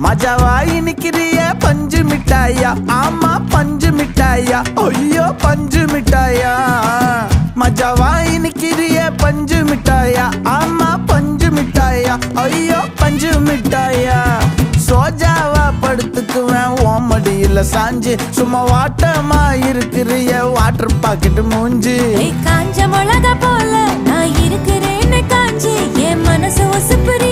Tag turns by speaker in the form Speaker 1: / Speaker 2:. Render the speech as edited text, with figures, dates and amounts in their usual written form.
Speaker 1: மஜாவா இனிக்கிறிய பஞ்சு மிட்டாயா, ஆமா பஞ்சு மிட்டாயா, ஐயோ பஞ்சு மிட்டாயா. மஜாவா இனிக்கிறிய பஞ்சு மிட்டாயா, ஆமா பஞ்சு மிட்டாயா, ஐயோ பஞ்சு மிட்டாயா. சோஜாவா படுத்துக்குவேன் ஓமடியில சாஞ்சு, சும்மா வாட்டமா இருக்கிறிய வாட்டர் பாக்கெட் மூஞ்சி.
Speaker 2: காஞ்ச மிளகா போல நான் இருக்கிறேன்னு காஞ்சி என் மனசு ஒசுப்புரி